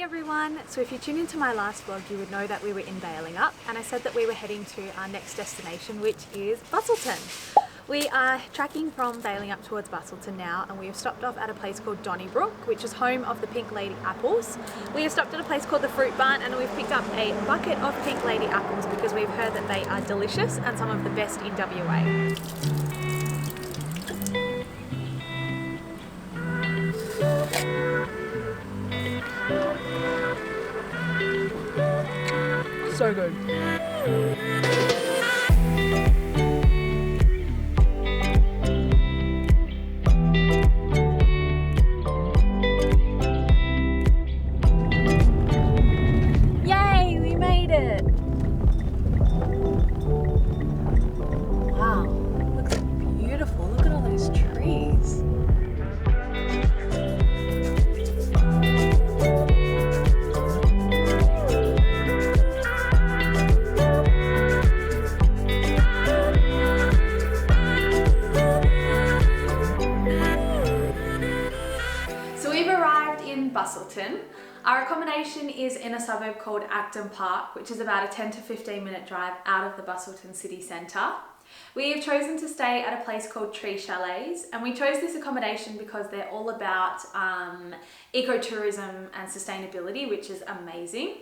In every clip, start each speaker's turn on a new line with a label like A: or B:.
A: everyone! So if you tuned into my last vlog, you would know that we were in Balingup, and I said that we were heading to our next destination, which is Busselton. We are tracking from Balingup towards Busselton now, and we have stopped off at a place called Donnybrook, which is home of the Pink Lady apples. We have stopped at a place called the Fruit Barn, and we've picked up a bucket of Pink Lady apples because we've heard that they are delicious and some of the best in WA. So good. Yay, we made it. Wow, looks beautiful. Look at all those trees. Busselton. Our accommodation is in a suburb called Acton Park, which is about a 10 to 15 minute drive out of the Busselton city centre. We have chosen to stay at a place called Tree Chalets, and we chose this accommodation because they're all about ecotourism and sustainability, which is amazing.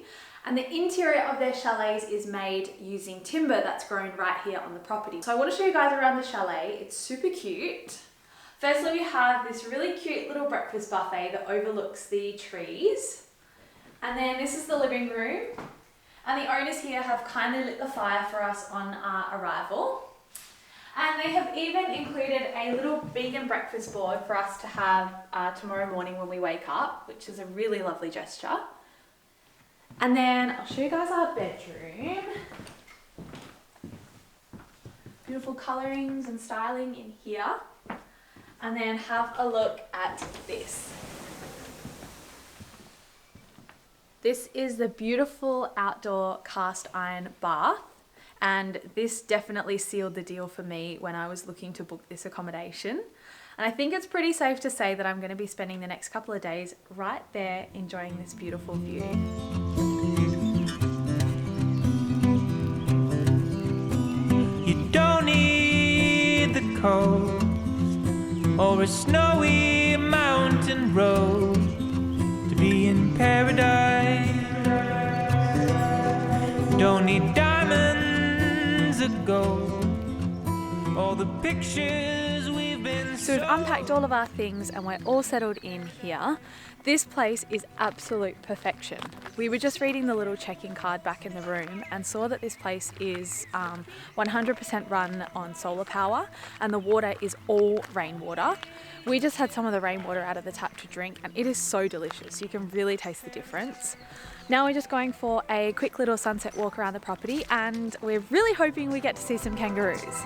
A: And the interior of their chalets is made using timber that's grown right here on the property. So I want to show you guys around the chalet. It's super cute. Firstly, we have this really cute little breakfast buffet that overlooks the trees. And then this is the living room. And the owners here have kindly lit the fire for us on our arrival. And they have even included a little vegan breakfast board for us to have tomorrow morning when we wake up, which is a really lovely gesture. And then I'll show you guys our bedroom. Beautiful colorings and styling in here. And then have a look at this. This is the beautiful outdoor cast iron bath, and this definitely sealed the deal for me when I was looking to book this accommodation. And I think it's pretty safe to say that I'm going to be spending the next couple of days right there enjoying this beautiful view.
B: You don't need the cold or a snowy mountain road to be in paradise. Don't need diamonds or gold, all the pictures we've been.
A: So we've unpacked all of our things and we're all settled in here. This place is absolute perfection. We were just reading the little check-in card back in the room and saw that this place is 100% run on solar power, and the water is all rainwater. We just had some of the rainwater out of the tap to drink, and it is so delicious. You can really taste the difference. Now we're just going for a quick little sunset walk around the property, and we're really hoping we get to see some kangaroos.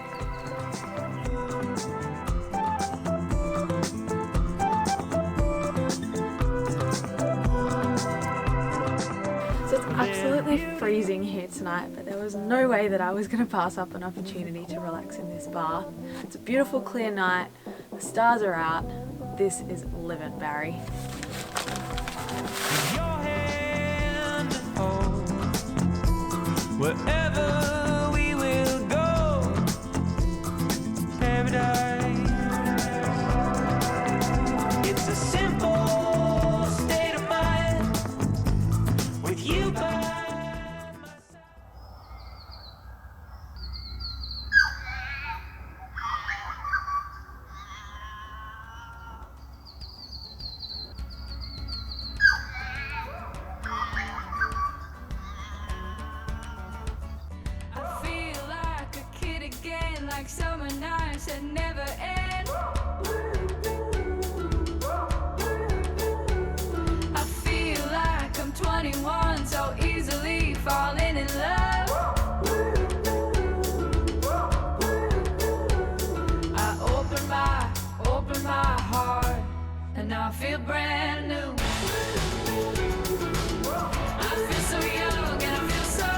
A: Absolutely freezing here tonight, but there was no way that I was going to pass up an opportunity to relax in this bath. It's a beautiful clear night, the stars are out. This is living, Barry.
B: Your hand to hold, wherever we will go, paradise. It's a simple state of mind with you by my side.
C: I feel like a kid again, like summer nights that never end. I feel like I'm 21, so easily falling in love. I open my heart, and now I feel brand new. I feel so young and I feel so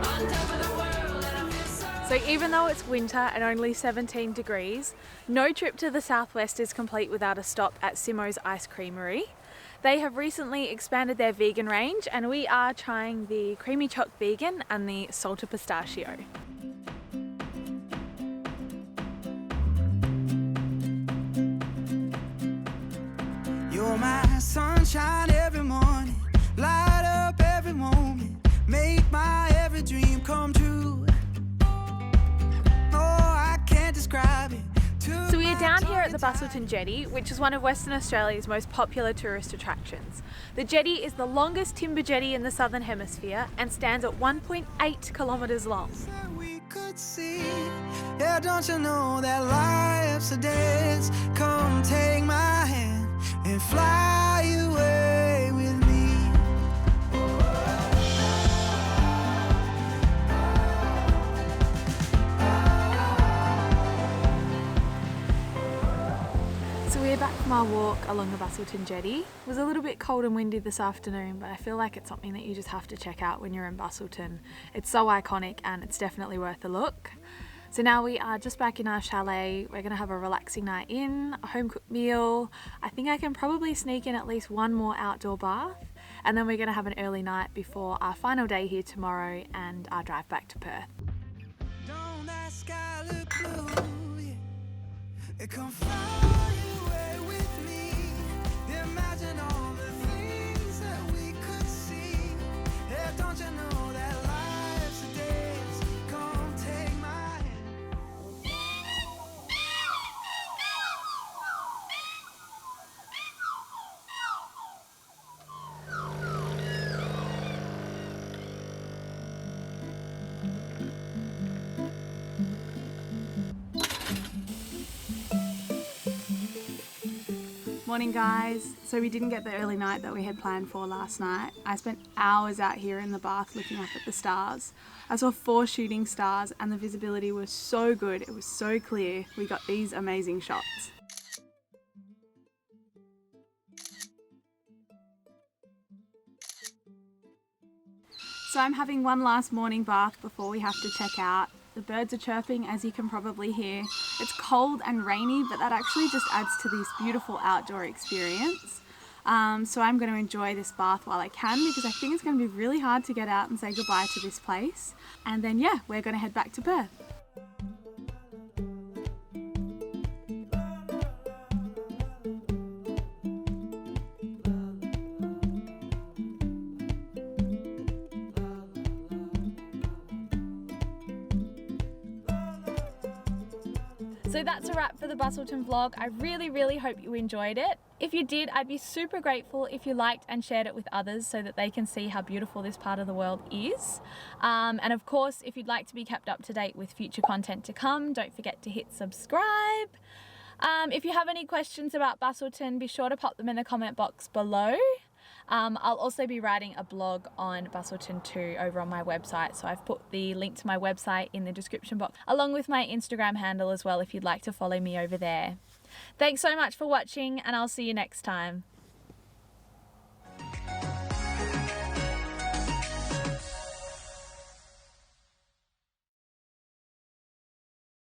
C: on top of the world, and I feel so.
A: So even though it's winter and only 17 degrees, no trip to the southwest is complete without a stop at Simo's Ice Creamery. They have recently expanded their vegan range and we are trying the creamy choc vegan and the salted pistachio.
B: You're my sunshine every morning, light up every moment, make my every dream come true. Oh, I can't describe it.
A: So we are down here at the Busselton Jetty, which is one of Western Australia's most popular tourist attractions. The jetty is the longest timber jetty in the Southern Hemisphere and stands at 1.8 kilometres long.
B: We could see, yeah, don't you know that life's a dance? Come take my hand and fly away with me.
A: So we're back from our walk along the Busselton Jetty. It was a little bit cold and windy this afternoon, but I feel like it's something that you just have to check out when you're in Busselton. It's so iconic and it's definitely worth a look. So now we are just back in our chalet. We're gonna have a relaxing night in, a home cooked meal. I think I can probably sneak in at least one more outdoor bath. And then we're gonna have an early night before our final day here tomorrow and our drive back to Perth.
B: Don't that sky look blue? Yeah. Come fly away with me. Imagine all the things that we could see. Yeah, don't you know that life's a dance? Come take my hand.
D: Morning guys. So we didn't get the early night that we had planned for last night. I spent hours out here in the bath looking up at the stars. I saw 4 shooting stars and the visibility was so good. It was so clear. We got these amazing shots. So I'm having one last morning bath before we have to check out. The birds are chirping, as you can probably hear. It's cold and rainy, but that actually just adds to this beautiful outdoor experience. So I'm going to enjoy this bath while I can, because I think it's going to be really hard to get out and say goodbye to this place. And then yeah, we're going to head back to Perth.
A: So that's a wrap for the Busselton vlog. I really hope you enjoyed it. If you did, I'd be super grateful if you liked and shared it with others so that they can see how beautiful this part of the world is. And of course, if you'd like to be kept up to date with future content to come, don't forget to hit subscribe. If you have any questions about Busselton, be sure to pop them in the comment box below. I'll also be writing a blog on Busselton too over on my website, so I've put the link to my website in the description box along with my Instagram handle as well if you'd like to follow me over there. Thanks so much for watching and I'll see you next time.